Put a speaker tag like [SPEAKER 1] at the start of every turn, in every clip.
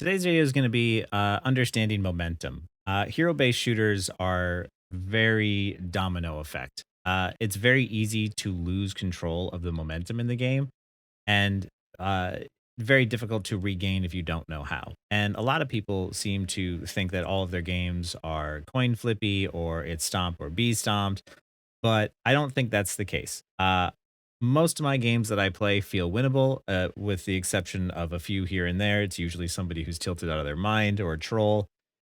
[SPEAKER 1] Today's video is going to be understanding momentum. Hero-based shooters are very domino effect. It's very easy to lose control of the momentum in the game, and uh, very difficult to regain if you don't know how. And a lot of people seem to think that all of their games are coin flippy or it's stomp or be stomped, but I don't think that's the case. Most of my games that I play feel winnable, with the exception of a few here and there. It's usually somebody who's tilted out of their mind or a troll.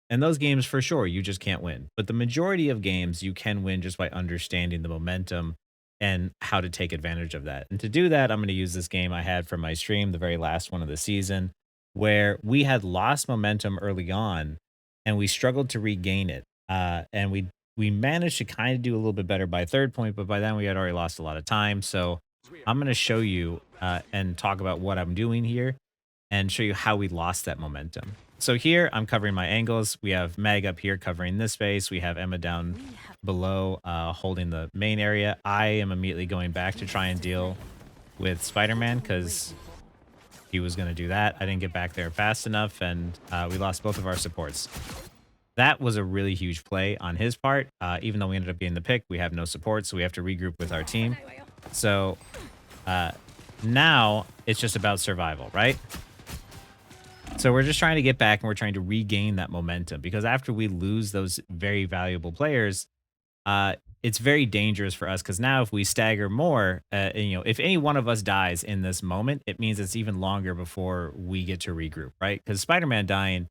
[SPEAKER 1] And those games, for sure, you just can't win. But the majority of games, you can win just by understanding the momentum and how to take advantage of that. And to do that, I'm going to use this game I had from my stream, the very last one of the season, where we had lost momentum early on and we struggled to regain it. And we managed to kind of do a little bit better by third point, but by then we had already lost a lot of time. So I'm going to show you and talk about what I'm doing here and show you how we lost that momentum. So here I'm covering my angles. We have Meg up here covering this space. We have Emma down below holding the main area. I am immediately going back to try and deal with Spider-Man because he was going to do that. I didn't get back there fast enough, and we lost both of our supports. That was a really huge play on his part. Even though we ended up getting the pick, we have no support, so we have to regroup with our team. So uh, now it's just about survival, right? So we're just trying to get back and we're trying to regain that momentum because after we lose those very valuable players, it's very dangerous for us because now if we stagger more, if any one of us dies in this moment, it means it's even longer before we get to regroup, right? Because Spider-Man dying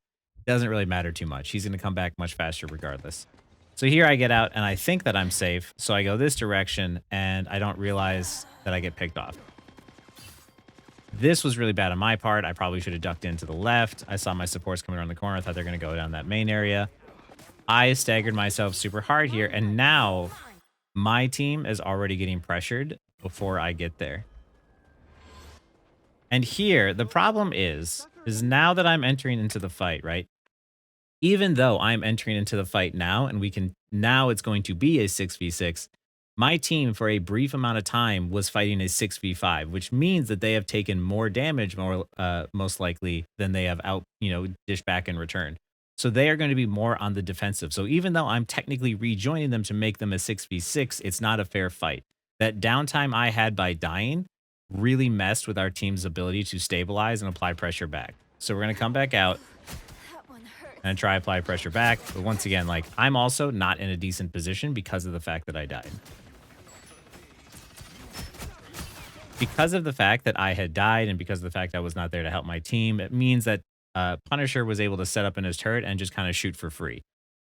[SPEAKER 1] doesn't really matter too much. He's going to come back much faster regardless. So here I get out and I think that I'm safe. So I go this direction and I don't realize that I get picked off. This was really bad on my part. I probably should have ducked into the left. I saw my supports coming around the corner. I thought they're going to go down that main area. I staggered myself super hard here. And now my team is already getting pressured before I get there. And here, the problem is now that I'm entering into the fight, right? Even though I'm entering into the fight now and now it's going to be a 6v6, my team for a brief amount of time was fighting a 6v5, which means that they have taken more damage most likely than they have dished back in return. So they are going to be more on the defensive. So even though I'm technically rejoining them to make them a 6v6, it's not a fair fight. That downtime I had by dying really messed with our team's ability to stabilize and apply pressure back. So we're going to come back out and try apply pressure back. But once again, like, I'm also not in a decent position because of the fact that I died. Because of the fact that I had died and because of the fact I was not there to help my team, it means that Punisher was able to set up in his turret and just kind of shoot for free.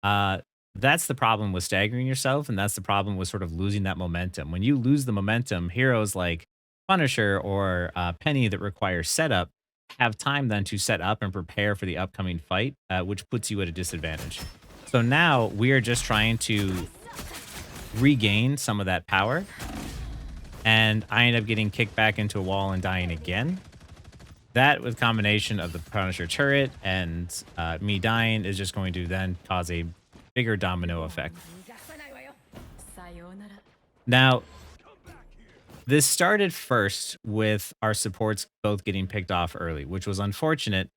[SPEAKER 1] That's the problem with staggering yourself, and that's the problem with sort of losing that momentum. When you lose the momentum, heroes like Punisher or Penny that require setup have time then to set up and prepare for the upcoming fight, which puts you at a disadvantage. So now we are just trying to regain some of that power. And I end up getting kicked back into a wall and dying again. That with combination of the Punisher turret and me dying is just going to then cause a bigger domino effect. Now, this started first with our supports both getting picked off early, which was unfortunate,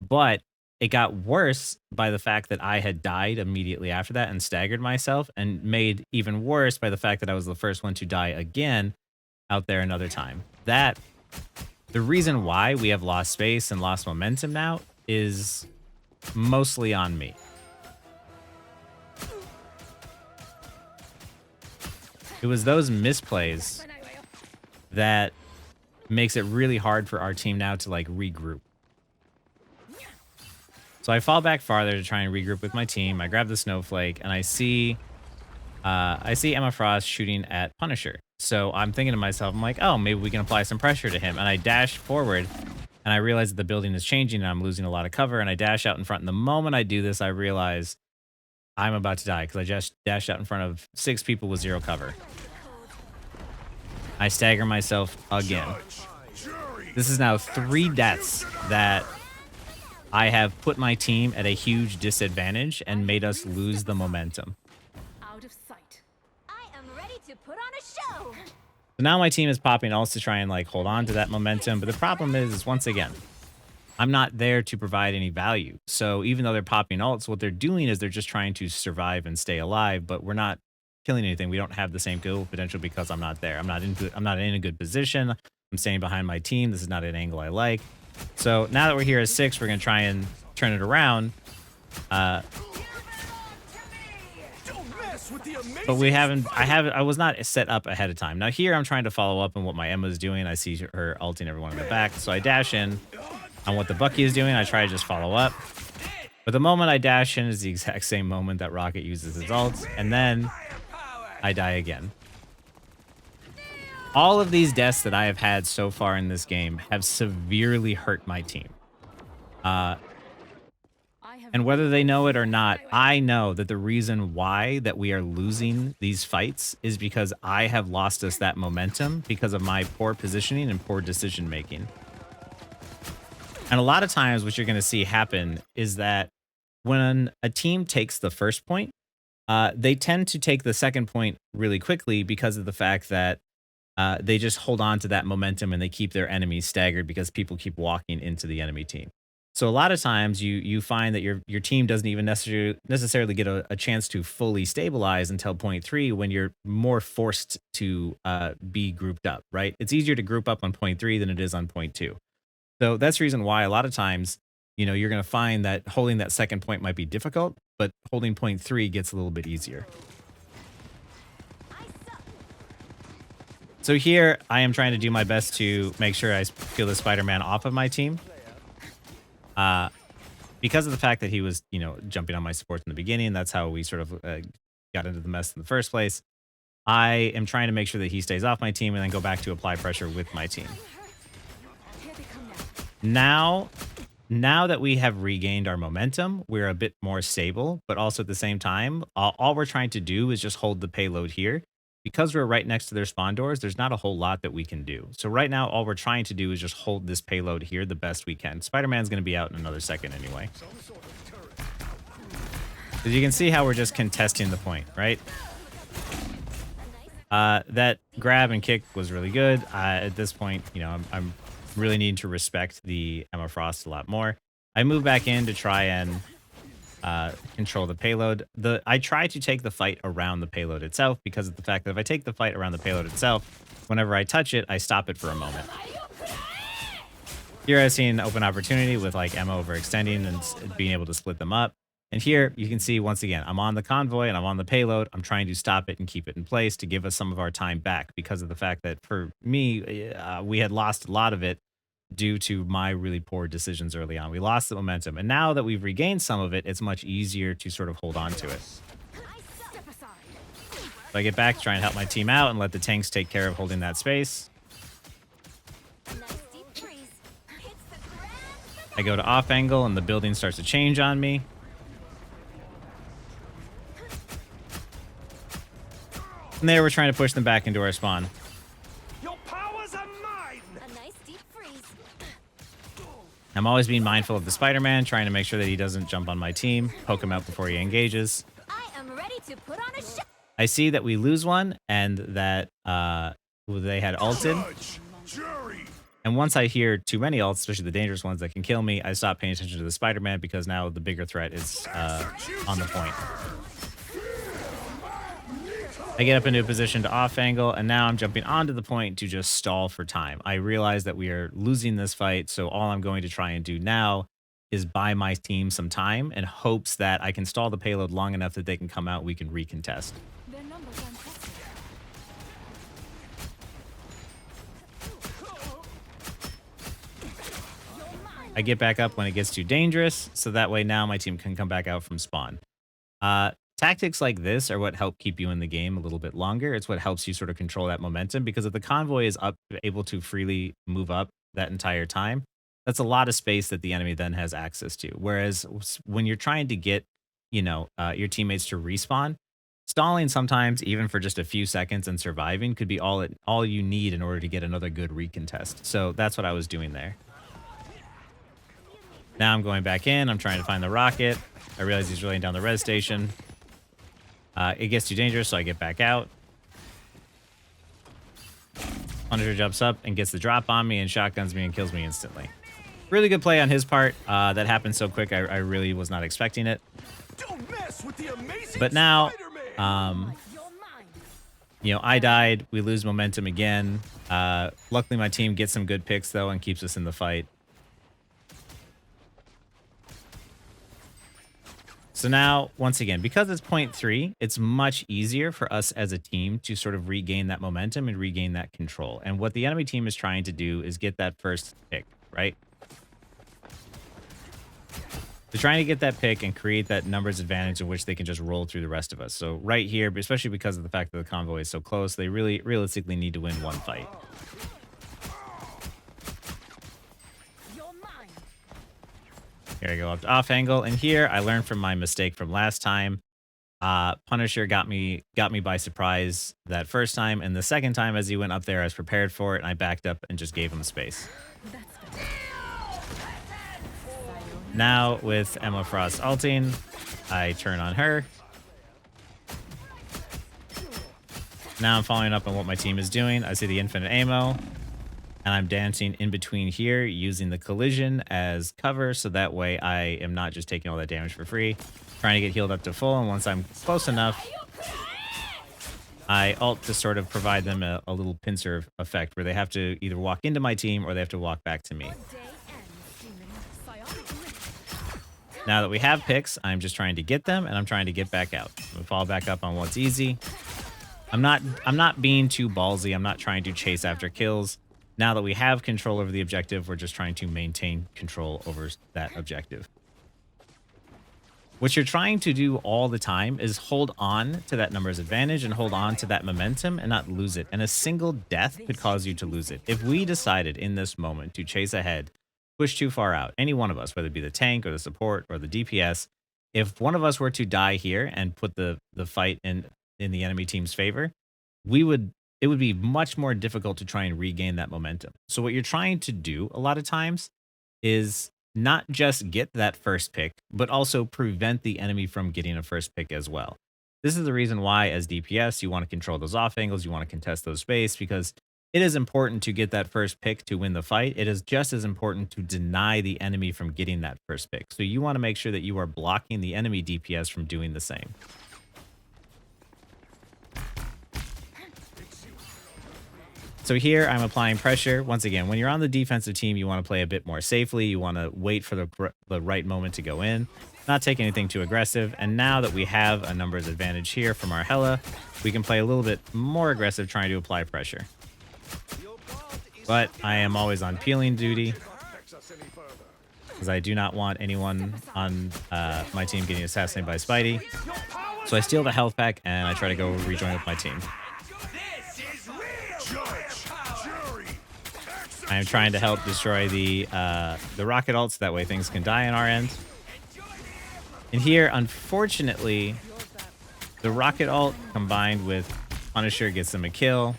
[SPEAKER 1] but it got worse by the fact that I had died immediately after that and staggered myself, and made even worse by the fact that I was the first one to die again out there another time. The reason why we have lost space and lost momentum now is mostly on me. It was those misplays that makes it really hard for our team now to like regroup. So I fall back farther to try and regroup with my team. I grab the snowflake and I see Emma Frost shooting at Punisher. So I'm thinking to myself, I'm like, oh, maybe we can apply some pressure to him. And I dash forward and I realize that the building is changing and I'm losing a lot of cover. And I dash out in front. And the moment I do this, I realize I'm about to die because I just dashed out in front of 6 people with 0 cover. I stagger myself again. This is now 3 deaths that I have put my team at a huge disadvantage and made us lose the momentum. So now my team is popping ults to try and like hold on to that momentum. But the problem is once again, I'm not there to provide any value. So even though they're popping ults, what they're doing is they're just trying to survive and stay alive, but we're not killing anything. We don't have the same kill potential because I'm not there. I'm not in a good position. I'm staying behind my team. This is not an angle I like. So now that we're here at 6, we're gonna try and turn it around. Uh, but we haven't. I was not set up ahead of time. Now here I'm trying to follow up on what my Emma is doing. I see her ulting everyone in the back, so I dash in on what the Bucky is doing. I try to just follow up. But the moment I dash in is the exact same moment that Rocket uses his ult, and then I die again. All of these deaths that I have had so far in this game have severely hurt my team. Uh, and whether they know it or not, I know that the reason why that we are losing these fights is because I have lost us that momentum because of my poor positioning and poor decision making. And a lot of times what you're going to see happen is that when a team takes the first point, they tend to take the second point really quickly because of the fact that they just hold on to that momentum and they keep their enemies staggered because people keep walking into the enemy team. So a lot of times you find that your team doesn't even necessarily get a chance to fully stabilize until point 3 when you're more forced to be grouped up, right? It's easier to group up on point 3 than it is on point 2. So that's the reason why a lot of times, you're going to find that holding that second point might be difficult, but holding point 3 gets a little bit easier. So here I am trying to do my best to make sure I peel the Spider-Man off of my team. Because of the fact that he was, jumping on my supports in the beginning, that's how we sort of got into the mess in the first place. I am trying to make sure that he stays off my team and then go back to apply pressure with my team. Now that we have regained our momentum, we're a bit more stable, but also at the same time, all we're trying to do is just hold the payload here. Because we're right next to their spawn doors, there's not a whole lot that we can do. So right now, all we're trying to do is just hold this payload here the best we can. Spider-Man's going to be out in another second anyway. As you can see how we're just contesting the point, right? That grab and kick was really good. At this point, I'm really needing to respect the Emma Frost a lot more. I move back in to try and control the payload. I try to take the fight around the payload itself because of the fact that if I take the fight around the payload itself, whenever I touch it, I stop it for a moment. Here I see an open opportunity with like Emma overextending and being able to split them up. And here you can see once again, I'm on the convoy and I'm on the payload. I'm trying to stop it and keep it in place to give us some of our time back because of the fact that for me, we had lost a lot of it due to my really poor decisions early on. We lost the momentum. And now that we've regained some of it, it's much easier to sort of hold on to it. So I get back to try and help my team out and let the tanks take care of holding that space. I go to off angle and the building starts to change on me. And there we're trying to push them back into our spawn. I'm always being mindful of the Spider-Man, trying to make sure that he doesn't jump on my team, poke him out before he engages.
[SPEAKER 2] I am ready to put on a show.
[SPEAKER 1] I see that we lose one and that they had ulted. And once I hear too many ults, especially the dangerous ones that can kill me, I stop paying attention to the Spider-Man because now the bigger threat is on the point. I get up into a position to off angle, and now I'm jumping onto the point to just stall for time. I realize that we are losing this fight, so all I'm going to try and do now is buy my team some time in hopes that I can stall the payload long enough that they can come out, we can recontest. I get back up when it gets too dangerous, so that way now my team can come back out from spawn. Tactics like this are what help keep you in the game a little bit longer. It's what helps you sort of control that momentum because if the convoy is up, able to freely move up that entire time, that's a lot of space that the enemy then has access to. Whereas when you're trying to get, your teammates to respawn, stalling sometimes even for just a few seconds and surviving could be all you need in order to get another good recontest. So that's what I was doing there. Now I'm going back in. I'm trying to find the rocket. I realize he's laying down the res station. It gets too dangerous, so I get back out. Punisher jumps up and gets the drop on me and shotguns me and kills me instantly. really good play on his part. That happened so quick. I really was not expecting it.
[SPEAKER 3] Don't mess with the amazing
[SPEAKER 1] But now,
[SPEAKER 3] Spider-Man!
[SPEAKER 1] um,
[SPEAKER 2] You're mine.
[SPEAKER 1] I died. We lose momentum again. Luckily, my team gets some good picks, though, and keeps us in the fight. So now, once again, because it's point 0.3, it's much easier for us as a team to sort of regain that momentum and regain that control. And what the enemy team is trying to do is get that first pick, right? They're trying to get that pick and create that numbers advantage in which they can just roll through the rest of us. So right here, especially because of the fact that the convoy is so close, they really realistically need to win one fight.
[SPEAKER 2] You're mine.
[SPEAKER 1] Here I go up to off angle, and here I learned from my mistake from last time. Punisher got me by surprise that first time, and the second time as he went up there, I was prepared for it, and I backed up and just gave him space.
[SPEAKER 2] That's better.
[SPEAKER 1] Now with Emma Frost ulting, I turn on her. Now I'm following up on what my team is doing. I see the infinite ammo, and I'm dancing in between here using the collision as cover, so that way I am not just taking all that damage for free. Trying to get healed up to full, and once I'm close enough, I ult to sort of provide them a little pincer effect where they have to either walk into my team or they have to walk back to me.
[SPEAKER 2] Day ends, human. Psionic ring.
[SPEAKER 1] Now that we have picks, I'm just trying to get them, and I'm trying to get back out. We fall back up on what's easy. I'm not being too ballsy. I'm not trying to chase after kills. Now that we have control over the objective, we're just trying to maintain control over that objective. What you're trying to do all the time is hold on to that numbers advantage and hold on to that momentum and not lose it. And a single death could cause you to lose it. If we decided in this moment to chase ahead, push too far out, any one of us, whether it be the tank or the support or the DPS, if one of us were to die here and put the fight in the enemy team's favor, it would be much more difficult to try and regain that momentum. So what you're trying to do a lot of times is not just get that first pick, but also prevent the enemy from getting a first pick as well. This is the reason why, as DPS, you want to control those off angles, you want to contest those space, because it is important to get that first pick to win the fight. It is just as important to deny the enemy from getting that first pick. So you want to make sure that you are blocking the enemy DPS from doing the same. So here I'm applying pressure. Once again, when you're on the defensive team, you want to play a bit more safely. You want to wait for the right moment to go in, not take anything too aggressive. And now that we have a numbers advantage here from our Hela, we can play a little bit more aggressive trying to apply pressure. But I am always on peeling duty because I do not want anyone on my team getting assassinated by Spidey. So I steal the health pack and I try to go rejoin with my team. I am trying to help destroy the rocket ults. That way things can die on our end. And here, unfortunately, the rocket ult combined with Punisher gets them a kill.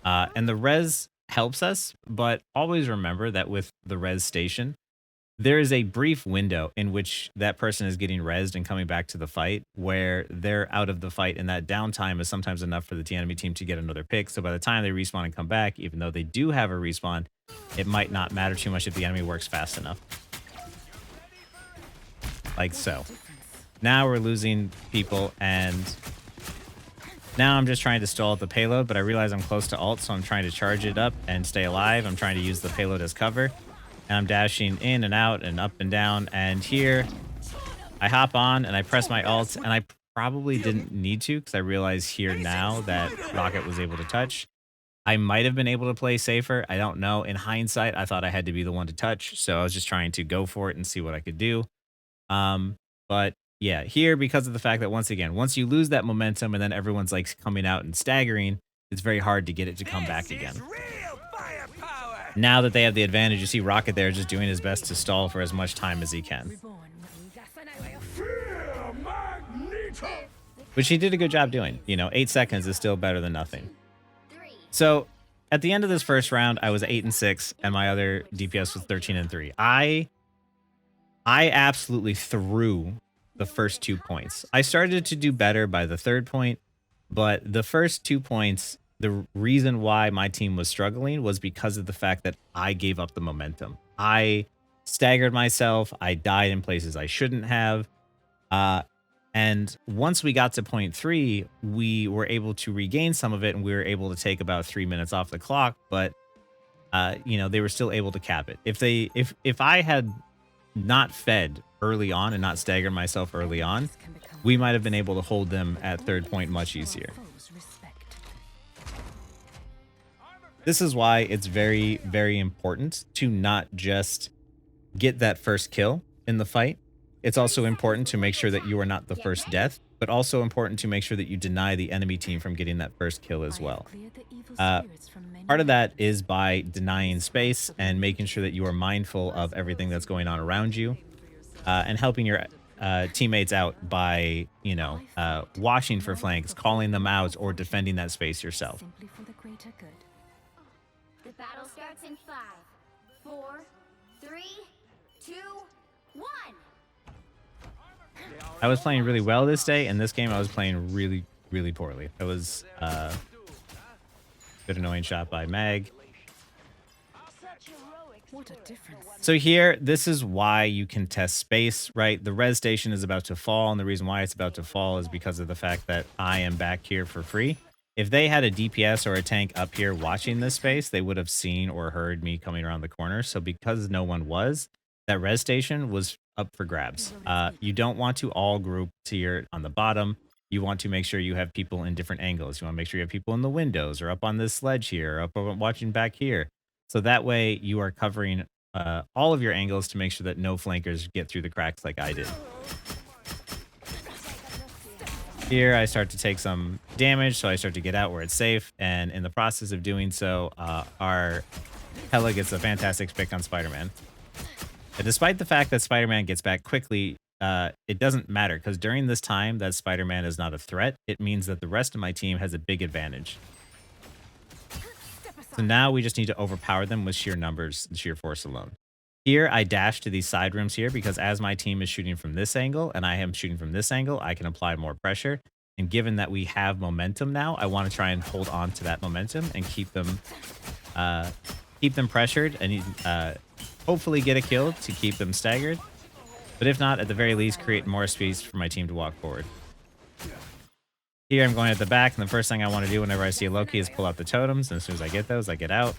[SPEAKER 1] And the res helps us, but always remember that with the res station, there is a brief window in which that person is getting rezzed and coming back to the fight where they're out of the fight, and that downtime is sometimes enough for the enemy team to get another pick. So by the time they respawn and come back, even though they do have a respawn, it might not matter too much if the enemy works fast enough. Like so. Now we're losing people, and now I'm just trying to stall at the payload, but I realize I'm close to ult, so I'm trying to charge it up and stay alive. I'm trying to use the payload as cover. And I'm dashing in and out and up and down. And here, I hop on and I press my ult. And I probably didn't need to because I realize here now that Rocket was able to touch. I might have been able to play safer. I don't know. In hindsight, I thought I had to be the one to touch. So I was just trying to go for it and see what I could do. But yeah, here, because of the fact that, once again, once you lose that momentum and then everyone's like coming out and staggering, it's very hard to get it to come back again. Now that they have the advantage, you see Rocket there just doing his best to stall for as much time as he can. Which he did a good job doing. 8 seconds is still better than nothing. So at the end of this first round, I was 8-6, and my other DPS was 13-3. I absolutely threw the first 2 points. I started to do better by the third point, but the first 2 points, the reason why my team was struggling was because of the fact that I gave up the momentum. I staggered myself. I died in places I shouldn't have. Uh, and once we got to point three, we were able to regain some of it and we were able to take about 3 minutes off the clock. But, they were still able to cap it. If I had not fed early on and not staggered myself early on, we might have been able to hold them at third point much easier. This is why it's very, very important to not just get that first kill in the fight. It's also important to make sure that you are not the first death, but also important to make sure that you deny the enemy team from getting that first kill as well. Uh, Part of that is by denying space and making sure that you are mindful of everything that's going on around you, and helping your teammates out by, watching for flanks, calling them out, or defending that space yourself.
[SPEAKER 4] The battle starts in 5, 4, 3, 2, 1.
[SPEAKER 1] I was playing really well this day, and this game I was playing really, really poorly. It was good annoying shot by Mag.
[SPEAKER 2] What a difference.
[SPEAKER 1] So here, this is why you can test space, right? The res station is about to fall, and the reason why it's about to fall is because of the fact that I am back here for free. If they had a DPS or a tank up here watching this space, they would have seen or heard me coming around the corner. So because no one was, that res station was up for grabs. You don't want to all group here on the bottom. You want to make sure you have people in different angles. You want to make sure you have people in the windows or up on this sledge here, or up watching back here. So that way you are covering all of your angles to make sure that no flankers get through the cracks like I did. Here I start to take some damage, so I start to get out where it's safe. And in the process of doing so, our Hela gets a fantastic pick on Spider-Man. And despite the fact that Spider-Man gets back quickly, it doesn't matter, because during this time that Spider-Man is not a threat, it means that the rest of my team has a big advantage. So now we just need to overpower them with sheer numbers and sheer force alone. Here, I dash to these side rooms here because as my team is shooting from this angle and I am shooting from this angle, I can apply more pressure. And given that we have momentum now, I want to try and hold on to that momentum and keep them pressured and hopefully get a kill to keep them staggered. But if not, at the very least, create more space for my team to walk forward. Here, I'm going at the back, and the first thing I want to do whenever I see a Loki is pull out the totems, and as soon as I get those, I get out.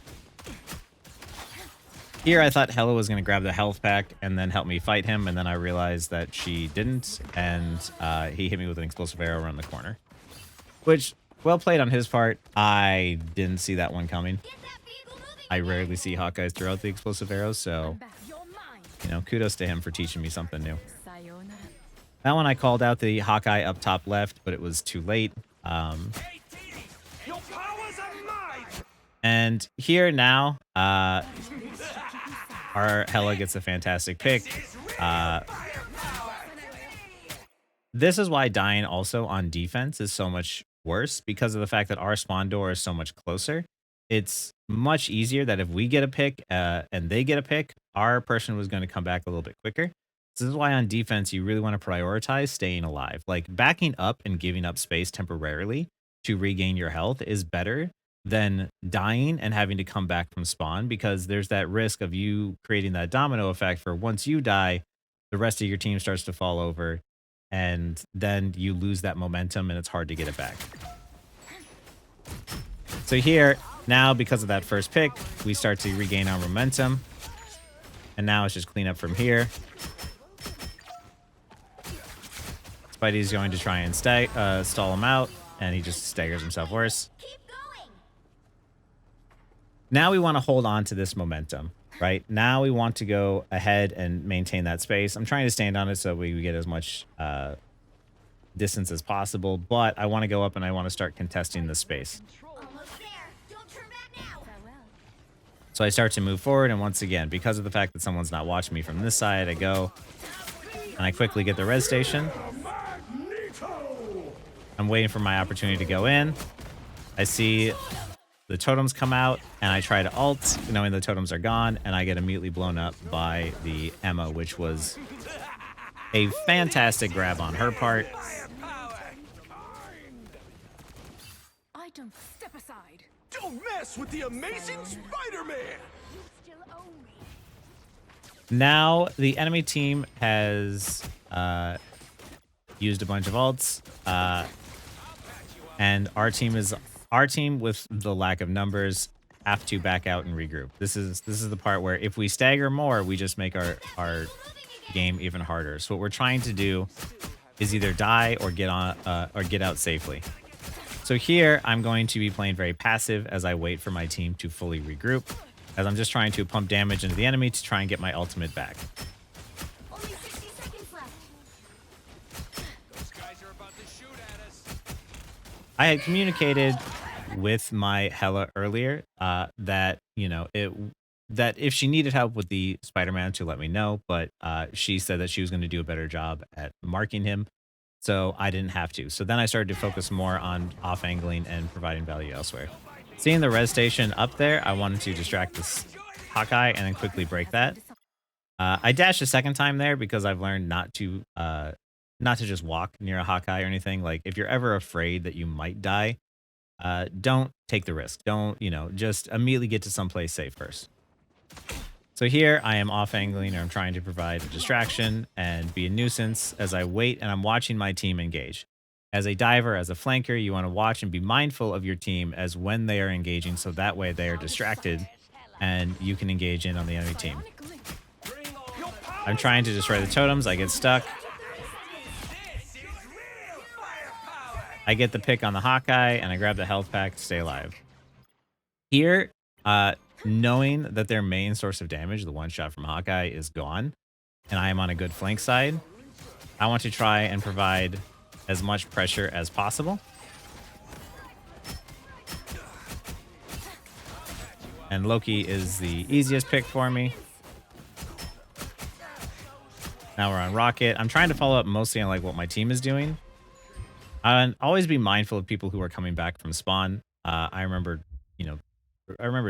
[SPEAKER 1] Here, I thought Hela was going to grab the health pack and then help me fight him, and then I realized that she didn't, and he hit me with an explosive arrow around the corner. Which, well played on his part. I didn't see that one coming. I rarely see Hawkeyes throw out the explosive arrows, so, kudos to him for teaching me something new. That one I called out the Hawkeye up top left, but it was too late. And here now, our Hela gets a fantastic pick. This is why dying also on defense is so much worse, because of the fact that our spawn door is so much closer. It's much easier that if we get a pick and they get a pick, our person was going to come back a little bit quicker. This is why on defense, you really want to prioritize staying alive. Like backing up and giving up space temporarily to regain your health is better than dying and having to come back from spawn, because there's that risk of you creating that domino effect for once you die, the rest of your team starts to fall over and then you lose that momentum and it's hard to get it back. So here, now because of that first pick, we start to regain our momentum. And now it's just clean up from here. Spidey's going to try and stall him out, and he just staggers himself worse. Now we want to hold on to this momentum, right? Now we want to go ahead and maintain that space. I'm trying to stand on it so we get as much distance as possible, but I want to go up and I want to start contesting this space. So I start to move forward, and once again, because of the fact that someone's not watching me from this side, I go and I quickly get the res station. I'm waiting for my opportunity to go in. I see the totems come out, and I try to ult, knowing the totems are gone, and I get immediately blown up by the Emma, which was a fantastic grab on her part.
[SPEAKER 2] I don't step aside.
[SPEAKER 3] Don't mess with the amazing Spider-Man!
[SPEAKER 4] You still owe me.
[SPEAKER 1] Now the enemy team has used a bunch of ults, and our team with the lack of numbers have to back out and regroup. This is the part where if we stagger more, we just make our game even harder. So what we're trying to do is either die or get out safely. So here I'm going to be playing very passive as I wait for my team to fully regroup, as I'm just trying to pump damage into the enemy to try and get my ultimate back.
[SPEAKER 4] Only 60 seconds left.
[SPEAKER 3] Those guys are about to shoot at us.
[SPEAKER 1] I had communicated with my Hella earlier that that if she needed help with the Spider-Man to let me know, but she said that she was going to do a better job at marking him, so I didn't have to. So then I started to focus more on off angling and providing value elsewhere. Seeing the res station up there, I wanted to distract this Hawkeye and then quickly break that. I dashed a second time there because I've learned not to just walk near a Hawkeye or anything. Like if you're ever afraid that you might die, don't take the risk. Don't, just immediately get to someplace safe first. So here I am off angling, or I'm trying to provide a distraction and be a nuisance as I wait, and I'm watching my team engage. As a diver, as a flanker, you want to watch and be mindful of your team as when they are engaging, so that way they are distracted and you can engage in on the enemy team. I'm trying to destroy the totems. I get stuck. I get the pick on the Hawkeye, and I grab the health pack to stay alive. Here, knowing that their main source of damage, the one shot from Hawkeye, is gone, and I am on a good flank side, I want to try and provide as much pressure as possible. And Loki is the easiest pick for me. Now we're on Rocket. I'm trying to follow up mostly on like what my team is doing. And always be mindful of people who are coming back from spawn. I remember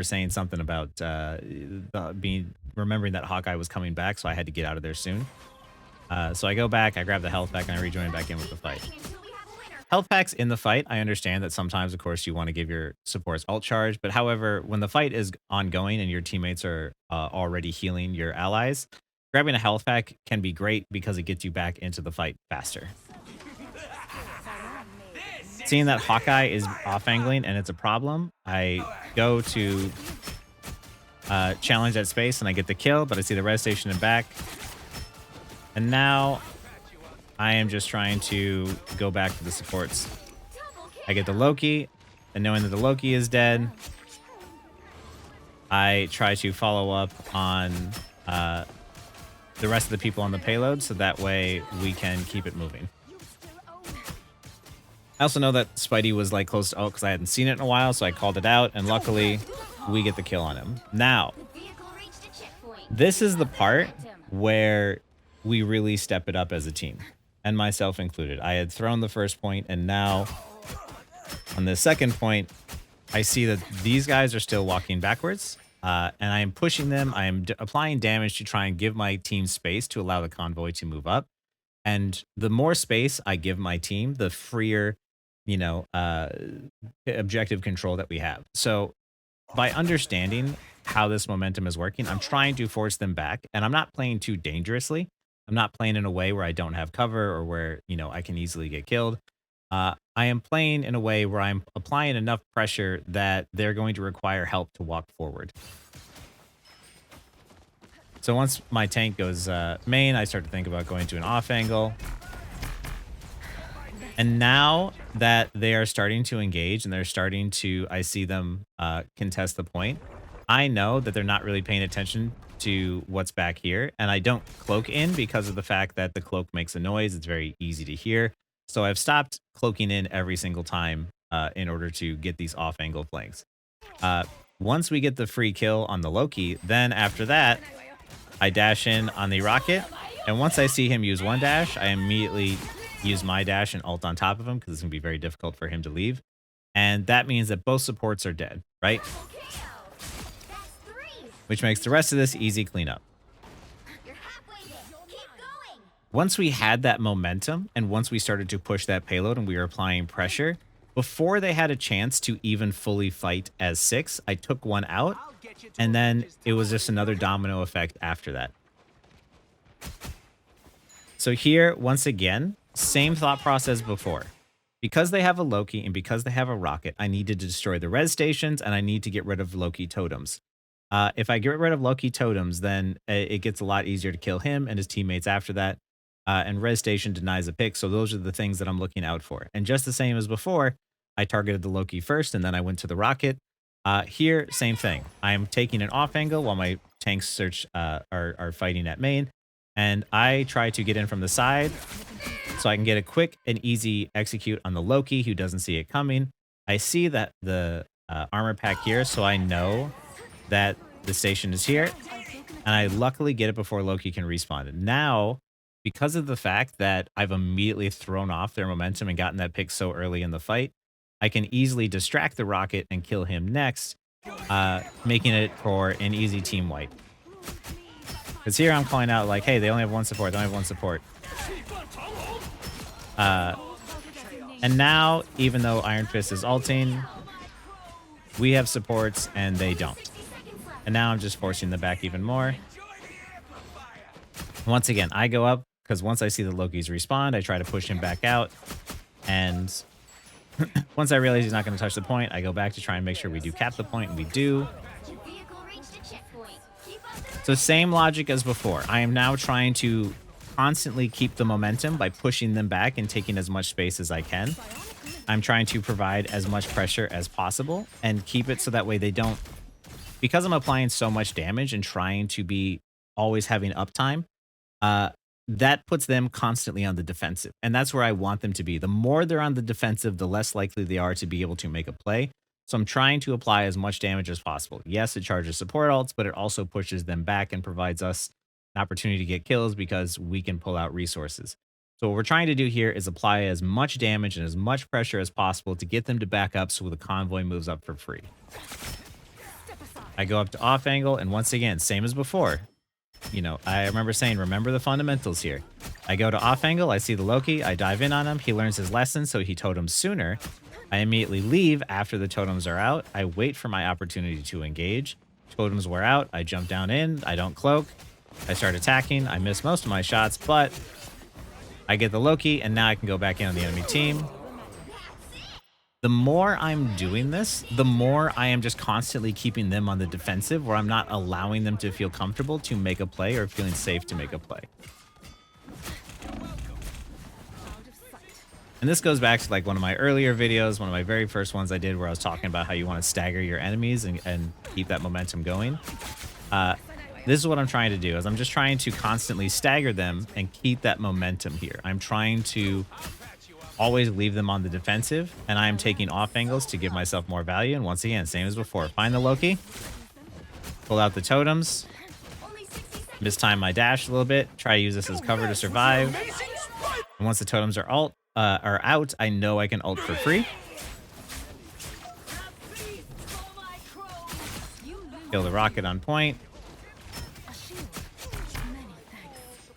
[SPEAKER 1] saying something about remembering that Hawkeye was coming back, so I had to get out of there soon. So I go back, I grab the health pack, and I rejoin back in with the fight. Health packs in the fight, I understand that sometimes, of course, you want to give your supports ult charge, but however, when the fight is ongoing and your teammates are already healing your allies, grabbing a health pack can be great because it gets you back into the fight faster. Seeing that Hawkeye is off angling and it's a problem, I go to challenge that space and I get the kill, but I see the res station and back. And now I am just trying to go back to the supports. I get the Loki, and knowing that the Loki is dead, I try to follow up on the rest of the people on the payload, so that way we can keep it moving. I also know that Spidey was like close to ult because I hadn't seen it in a while, so I called it out, and luckily we get the kill on him. Now, this is the part where we really step it up as a team, and myself included. I had thrown the first point, and now on the second point, I see that these guys are still walking backwards, and I am pushing them. I am applying damage to try and give my team space to allow the convoy to move up. And the more space I give my team, the freer, objective control that we have. So by understanding how this momentum is working, I'm trying to force them back, and I'm not playing too dangerously. I'm not playing in a way where I don't have cover or where, I can easily get killed. I am playing in a way where I'm applying enough pressure that they're going to require help to walk forward. So once my tank goes main, I start to think about going to an off angle. And now that they are starting to engage and I see them contest the point, I know that they're not really paying attention to what's back here. And I don't cloak in because of the fact that the cloak makes a noise. It's very easy to hear. So I've stopped cloaking in every single time in order to get these off angle flanks. Once we get the free kill on the Loki, then after that, I dash in on the Rocket. And once I see him use one dash, I immediately use my dash and ult on top of him because it's going to be very difficult for him to leave. And that means that both supports are dead, right? Which makes the rest of this easy cleanup. Once we had that momentum and once we started to push that payload and we were applying pressure, before they had a chance to even fully fight as 6, I took one out, and then it was just another domino effect after that. So here, once again, same thought process before. Because they have a Loki and because they have a rocket, I need to destroy the res stations and I need to get rid of Loki totems. If I get rid of Loki totems, then it gets a lot easier to kill him and his teammates after that. And res station denies a pick. So those are the things that I'm looking out for. And just the same as before, I targeted the Loki first and then I went to the rocket. Here, same thing. I'm taking an off angle while my tanks are fighting at main. And I try to get in from the side so I can get a quick and easy execute on the Loki who doesn't see it coming. I see that the armor pack here, so I know that the station is here. And I luckily get it before Loki can respawn. Now, because of the fact that I've immediately thrown off their momentum and gotten that pick so early in the fight, I can easily distract the rocket and kill him next, making it for an easy team wipe. Because here I'm calling out like, hey, they only have one support. They only have one support. And now, even though Iron Fist is ulting, we have supports and they don't. And now I'm just forcing them back even more. Once again, I go up because once I see the Lokis respawn, I try to push him back out. And once I realize he's not going to touch the point, I go back to try and make sure we do cap the point, and we do. So same logic as before. I am now trying to constantly keep the momentum by pushing them back and taking as much space as I can. I'm trying to provide as much pressure as possible and keep it so that way they don't, because I'm applying so much damage and trying to be always having uptime, that puts them constantly on the defensive. And that's where I want them to be. The more they're on the defensive, the less likely they are to be able to make a play. So I'm trying to apply as much damage as possible. Yes, it charges support ults, but it also pushes them back and provides us an opportunity to get kills because we can pull out resources. So what we're trying to do here is apply as much damage and as much pressure as possible to get them to back up so the convoy moves up for free. I go up to off angle, and once again, same as before. You know, I remember saying, remember the fundamentals here. I go to off angle, I see the Loki, I dive in on him, he learns his lesson, so he totems sooner. I immediately leave after the totems are out. I wait for my opportunity to engage. Totems wear out, I jump down in, I don't cloak. I start attacking, I miss most of my shots, but I get the Loki, and now I can go back in on the enemy team. The more I'm doing this, the more I am just constantly keeping them on the defensive, where I'm not allowing them to feel comfortable to make a play or feeling safe to make a play. And this goes back to like one of my earlier videos, one of my very first ones I did where I was talking about how you want to stagger your enemies and keep that momentum going. This is what I'm trying to do, is I'm just trying to constantly stagger them and keep that momentum here. I'm trying to always leave them on the defensive, and I am taking off angles to give myself more value. And once again, same as before, find the Loki, pull out the totems, mistime my dash a little bit, try to use this as cover to survive. And once the totems are out, I know I can ult for free. Kill the rocket on point.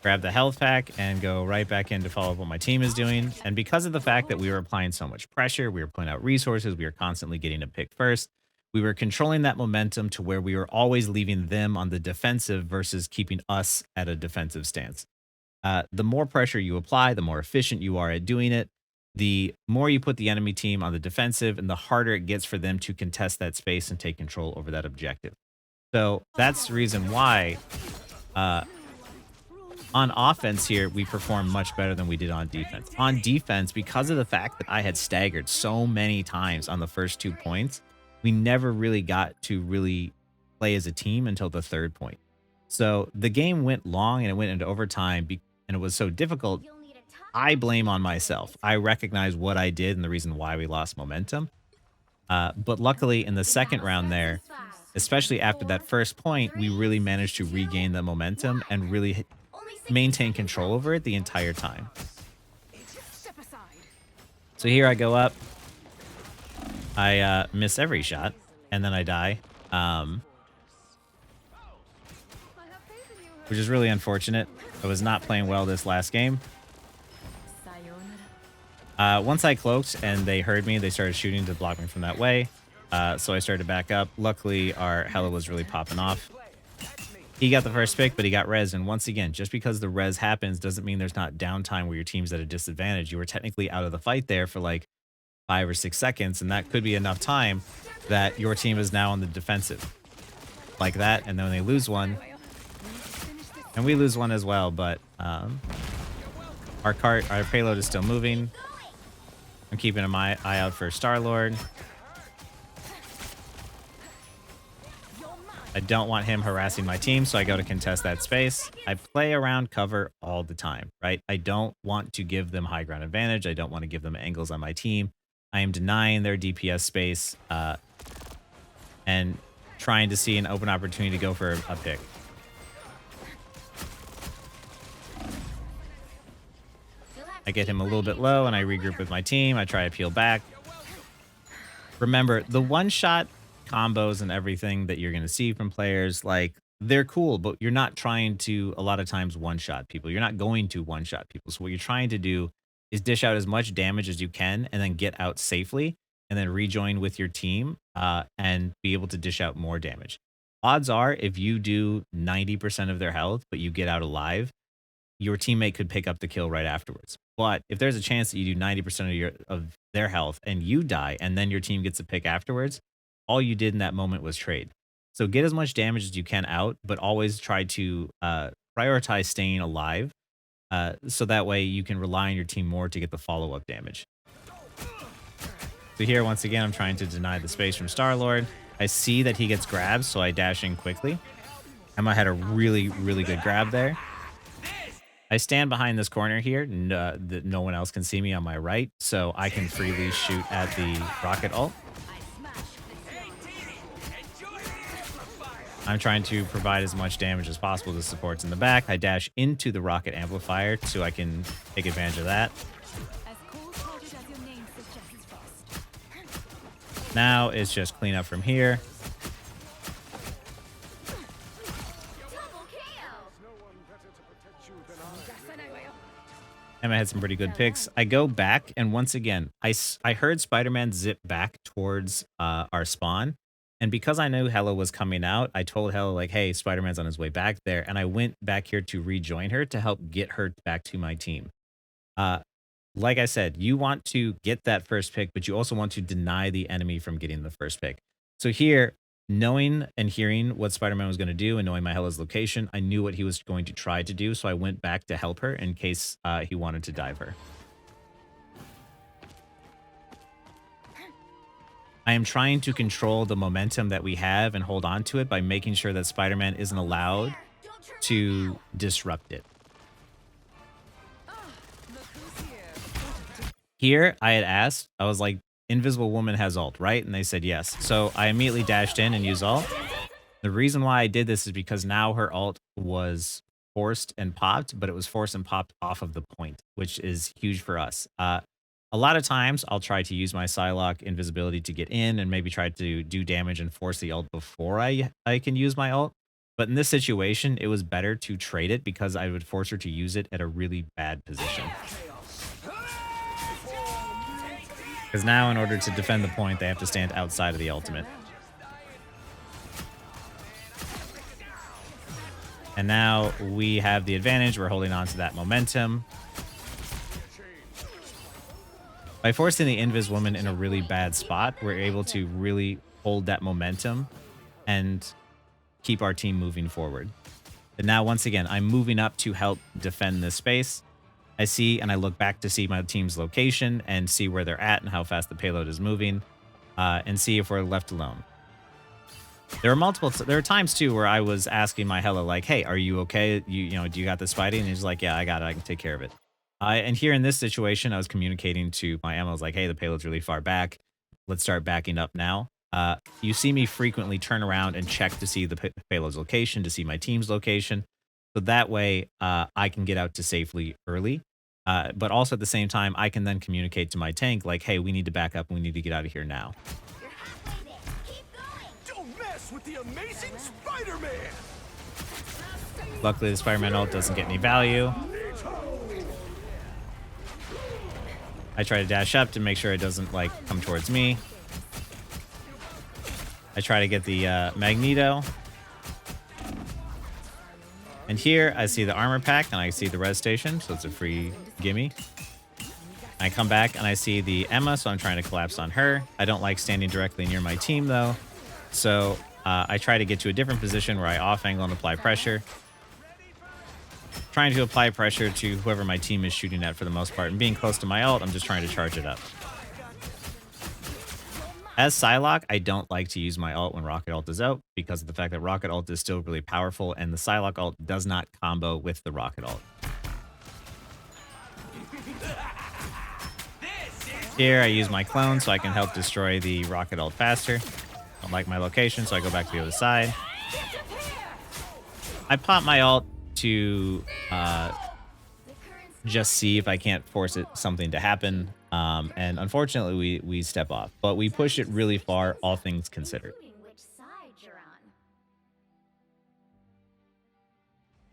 [SPEAKER 1] Grab the health pack and go right back in to follow up what my team is doing. And because of the fact that we were applying so much pressure, we were putting out resources, we were constantly getting a pick first, we were controlling that momentum to where we were always leaving them on the defensive versus keeping us at a defensive stance. The more pressure you apply, the more efficient you are at doing it, the more you put the enemy team on the defensive, and the harder it gets for them to contest that space and take control over that objective. So that's the reason why on offense here, we performed much better than we did on defense. On defense, because of the fact that I had staggered so many times on the first 2 points, we never really got to really play as a team until the 3rd point. So the game went long and it went into overtime, and it was so difficult. I blame on myself. I recognize what I did and the reason why we lost momentum. But luckily in the second round there, especially after that first point, we really managed to regain the momentum and really maintain control over it the entire time. So here I go up. I miss every shot, and then I die. Which is really unfortunate. I was not playing well this last game. Once I cloaked and they heard me, they started shooting to block me from that way. So I started to back up. Luckily, our Hela was really popping off. He got the first pick, but he got res. And once again, just because the res happens doesn't mean there's not downtime where your team's at a disadvantage. You were technically out of the fight there for like 5 or 6 seconds, and that could be enough time that your team is now on the defensive like that. And then when they lose one, and we lose one as well, but our payload is still moving. I'm keeping an eye out for Star-Lord. I don't want him harassing my team, so I go to contest that space. I play around cover all the time, right? I don't want to give them high ground advantage. I don't want to give them angles on my team. I am denying their DPS space and trying to see an open opportunity to go for a pick. I get him a little bit low and I regroup with my team. I try to peel back. Remember, the one-shot combos and everything that you're going to see from players, like, they're cool, but you're not trying to, a lot of times, one-shot people. You're not going to one-shot people. So what you're trying to do is dish out as much damage as you can and then get out safely and then rejoin with your team and be able to dish out more damage. Odds are, if you do 90% of their health, but you get out alive, your teammate could pick up the kill right afterwards. But if there's a chance that you do 90% of their health and you die and then your team gets a pick afterwards, all you did in that moment was trade. So get as much damage as you can out, but always try to prioritize staying alive so that way you can rely on your team more to get the follow-up damage. So here, once again, I'm trying to deny the space from Star-Lord. I see that he gets grabbed, so I dash in quickly. Emma had a really, really good grab there. I stand behind this corner here, that no one else can see me on my right, so I can freely shoot at the rocket ult. I'm trying to provide as much damage as possible to supports in the back. I dash into the rocket amplifier so I can take advantage of that. Now it's just clean up from here. Emma had some pretty good picks. I go back, and once again, I heard Spider-Man zip back towards our spawn. And because I knew Hella was coming out, I told Hella, like, hey, Spider-Man's on his way back there. And I went back here to rejoin her to help get her back to my team. Like I said, you want to get that first pick, but you also want to deny the enemy from getting the first pick. So here, knowing and hearing what Spider-Man was going to do and knowing my Hella's location, I knew what he was going to try to do. So I went back to help her in case he wanted to dive her. I am trying to control the momentum that we have and hold on to it by making sure that Spider-Man isn't allowed to disrupt it. Here, I had asked, I was like, Invisible Woman has ult, right? And they said yes. So I immediately dashed in and used ult. The reason why I did this is because now her ult was forced and popped, but it was forced and popped off of the point, which is huge for us. A lot of times, I'll try to use my Psylocke invisibility to get in and maybe try to do damage and force the ult before I can use my ult. But in this situation, it was better to trade it because I would force her to use it at a really bad position. Because now, in order to defend the point, they have to stand outside of the ultimate. And now we have the advantage. We're holding on to that momentum. By forcing the Invis Woman in a really bad spot, we're able to really hold that momentum and keep our team moving forward. And now, once again, I'm moving up to help defend this space. I see and I look back to see my team's location and see where they're at and how fast the payload is moving and see if we're left alone. There are times too where I was asking my Hella, like, hey, are you okay? You know, do you got this fighting? And he's like, yeah, I got it. I can take care of it. And here in this situation, I was communicating to my Emma. I was like, hey, the payload's really far back. Let's start backing up now. You see me frequently turn around and check to see the payload's location, to see my team's location. So that way I can get out to safely early. But also at the same time, I can then communicate to my tank, like, hey, we need to back up. And we need to get out of here now.
[SPEAKER 3] Don't mess with the amazing Spider-Man!
[SPEAKER 1] Luckily, the Spider-Man ult doesn't get any value. I try to dash up to make sure it doesn't, like, come towards me. I try to get the Magneto. And here I see the armor pack and I see the res station, so it's a free gimme. I come back and I see the Emma, so I'm trying to collapse on her. I don't like standing directly near my team though. So I try to get to a different position where I off angle and apply pressure. Trying to apply pressure to whoever my team is shooting at for the most part. And being close to my ult, I'm just trying to charge it up. As Psylocke, I don't like to use my ult when Rocket Ult is out because of the fact that Rocket Ult is still really powerful and the Psylocke ult does not combo with the Rocket Ult. Here I use my clone so I can help destroy the Rocket Ult faster. Don't like my location, so I go back to the other side. I pop my ult to just see if I can't force something to happen. And unfortunately, we step off. But we push it really far, all things considered.
[SPEAKER 4] Which side you're on.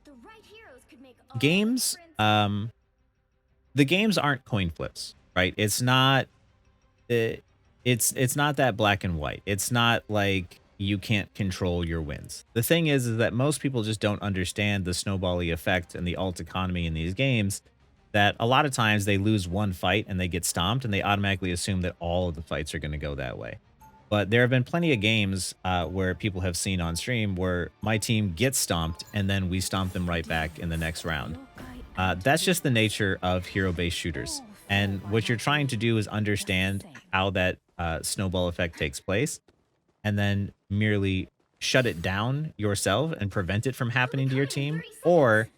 [SPEAKER 4] The right heroes could make all the
[SPEAKER 1] Games,
[SPEAKER 4] difference.
[SPEAKER 1] the games aren't coin flips, right? It's not it's not that black and white. It's not like you can't control your wins. The thing is that most people just don't understand the snowbally effect and the alt economy in these games, that a lot of times they lose one fight and they get stomped and they automatically assume that all of the fights are going to go that way. But there have been plenty of games where people have seen on stream where my team gets stomped and then we stomp them right back in the next round. That's just the nature of hero-based shooters. And what you're trying to do is understand how that snowball effect takes place and then merely shut it down yourself and prevent it from happening to your team. Or,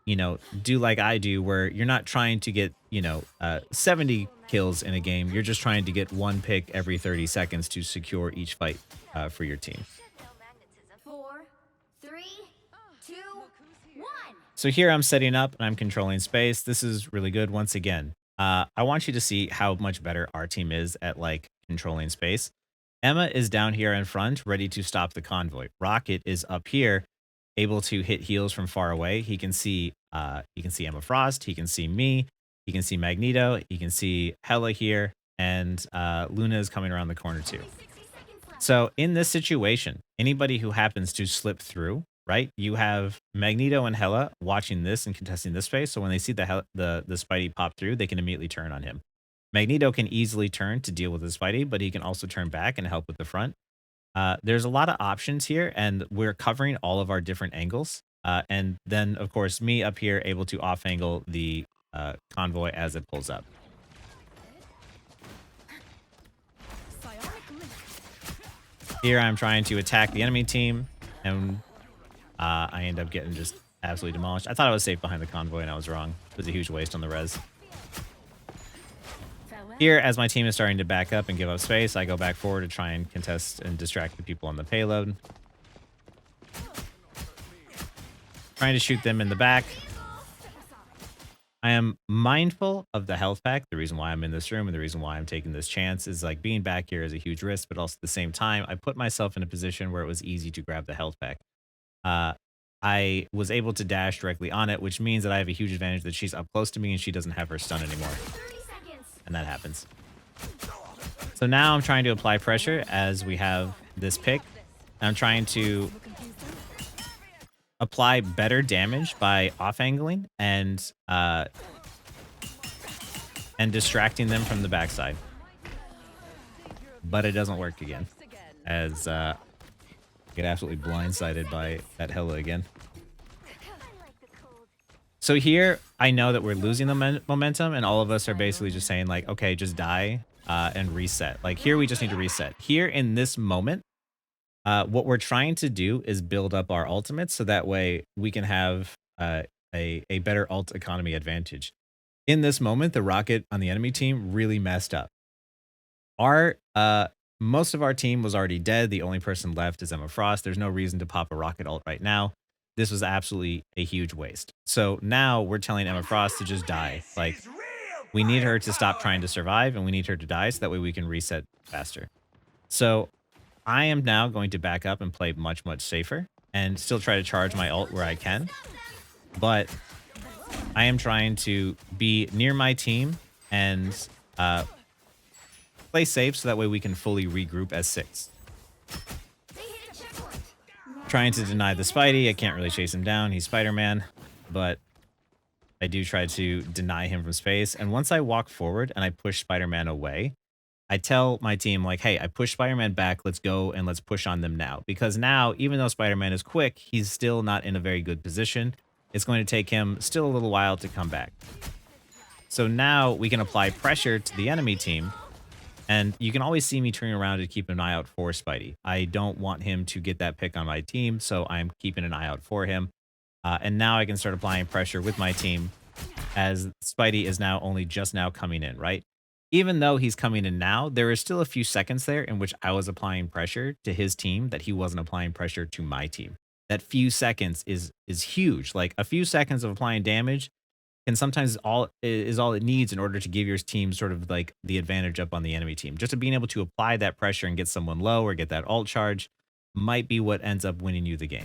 [SPEAKER 1] you know, do like I do where you're not trying to get, 70 kills in a game. You're just trying to get one pick every 30 seconds to secure each fight for your team.
[SPEAKER 4] 4, 3, 2, 1.
[SPEAKER 1] So here I'm setting up and I'm controlling space. This is really good. Once again, I want you to see how much better our team is at like controlling space. Emma is down here in front, ready to stop the convoy. Rocket is up here, able to hit heals from far away. He can see Emma Frost. He can see me. He can see Magneto. He can see Hela here, and Luna is coming around the corner too. So in this situation, anybody who happens to slip through, right? You have Magneto and Hela watching this and contesting this space. So when they see the Spidey pop through, they can immediately turn on him. Magneto can easily turn to deal with the Spidey, but he can also turn back and help with the front. There's a lot of options here, and we're covering all of our different angles. And then, of course, me up here able to off-angle the convoy as it pulls up. Here I'm trying to attack the enemy team, and I end up getting just absolutely demolished. I thought I was safe behind the convoy, and I was wrong. It was a huge waste on the res. Here, as my team is starting to back up and give up space, I go back forward to try and contest and distract the people on the payload. Trying to shoot them in the back. I am mindful of the health pack. The reason why I'm in this room and the reason why I'm taking this chance is like being back here is a huge risk, but also at the same time, I put myself in a position where it was easy to grab the health pack. I was able to dash directly on it, which means that I have a huge advantage that she's up close to me and she doesn't have her stun anymore. And that happens. So now I'm trying to apply pressure as we have this pick. I'm trying to apply better damage by off-angling and distracting them from the backside. But it doesn't work again, as I get absolutely blindsided by that Hela again. So here, I know that we're losing the momentum, and all of us are basically just saying like, okay, just die and reset. Like here, we just need to reset. Here in this moment, what we're trying to do is build up our ultimates so that way we can have a better ult economy advantage. In this moment, the rocket on the enemy team really messed up. Our most of our team was already dead. The only person left is Emma Frost. There's no reason to pop a rocket ult right now. This was absolutely a huge waste. So now we're telling Emma Frost to just die. Like, we need her to stop trying to survive and we need her to die so that way we can reset faster. So I am now going to back up and play much, much safer and still try to charge my ult where I can. But I am trying to be near my team and play safe so that way we can fully regroup as 6. trying to deny the Spidey. I can't really chase him down. He's Spider-Man, but I do try to deny him from space. And once I walk forward and I push Spider-Man away, I tell my team like, hey, I push Spider-Man back. Let's go and let's push on them now. Because now, even though Spider-Man is quick, he's still not in a very good position. It's going to take him still a little while to come back. So now we can apply pressure to the enemy team. And you can always see me turning around to keep an eye out for Spidey. I don't want him to get that pick on my team, so I'm keeping an eye out for him. And now I can start applying pressure with my team as Spidey is now only just now coming in, right? Even though he's coming in now, there is still a few seconds there in which I was applying pressure to his team that he wasn't applying pressure to my team. That few seconds is huge. Like a few seconds of applying damage can sometimes all it needs in order to give your team sort of like the advantage up on the enemy team. Just to being able to apply that pressure and get someone low or get that ult charge might be what ends up winning you the game.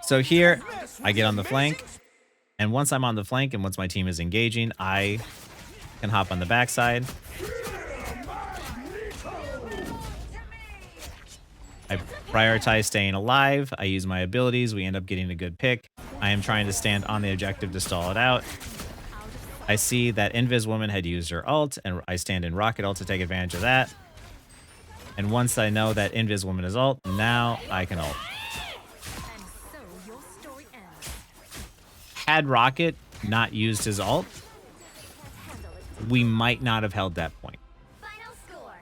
[SPEAKER 1] So here I get on the flank, and once I'm on the flank and once my team is engaging, I can hop on the backside. I prioritize staying alive. I use my abilities. We end up getting a good pick. I am trying to stand on the objective to stall it out. I see that Invis Woman had used her ult, and I stand in Rocket Ult to take advantage of that. And once I know that Invis Woman is ult, now I can ult. Had Rocket not used his ult, we might not have held that point.
[SPEAKER 4] Final score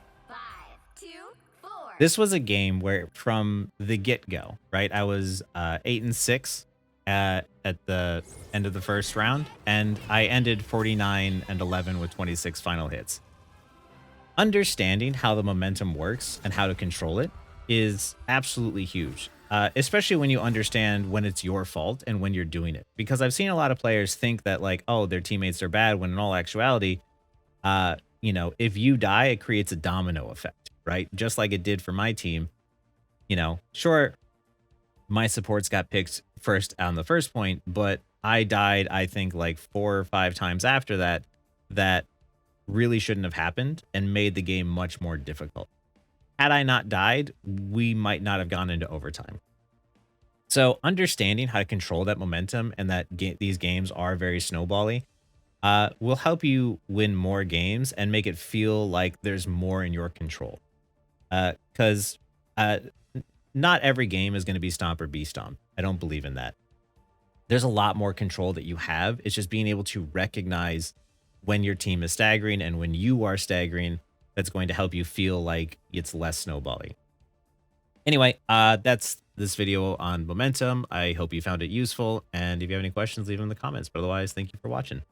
[SPEAKER 4] 5-2-4.
[SPEAKER 1] This was a game where from the get-go, right? I was 8-6 at the end of the first round, and I ended 49-11 with 26 final hits. Understanding how the momentum works and how to control it is absolutely huge, especially when you understand when it's your fault and when you're doing it. Because I've seen a lot of players think that like, oh, their teammates are bad, when in all actuality, you know, if you die, it creates a domino effect, right? Just like it did for my team. You know, sure, my supports got picked first on the first point, but I died, I think, like 4 or 5 times after that, that really shouldn't have happened and made the game much more difficult. Had I not died, we might not have gone into overtime. So understanding how to control that momentum and that these games are very snowbally will help you win more games and make it feel like there's more in your control. Because not every game is going to be stomp or be stomp. I don't believe in that. There's a lot more control that you have. It's just being able to recognize when your team is staggering and when you are staggering, that's going to help you feel like it's less snowbally. Anyway, that's this video on momentum. I hope you found it useful. And if you have any questions, leave them in the comments. But otherwise, thank you for watching.